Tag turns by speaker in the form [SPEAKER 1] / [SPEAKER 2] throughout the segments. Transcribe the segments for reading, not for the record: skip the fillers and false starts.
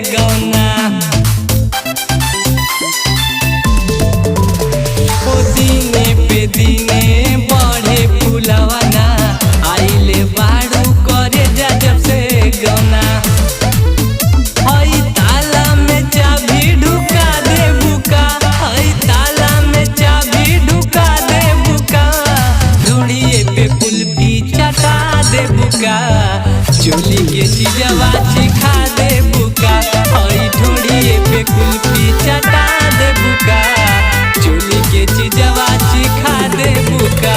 [SPEAKER 1] गौना। ओ दिने पे दिने बढ़े फुलवाना, आइले बाड़ू करे जा जब से गौना। हई ताला में चाबी ढुका दे बुका, हई ताला में चाबी ढुका दे बुका, ढूंढिए पे कुल्फी चटा दे बुका, चोली के चीजवा चिखा दे बुका। हई ढूंढिए पे कुल्फी चटा दे बुका, चोली के चीजवा चिखा दे बुका।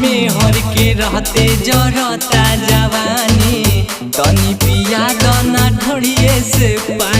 [SPEAKER 1] मेहर के रहते जरता जवानी, तनी पिया दाना ढोड़िए से पानी।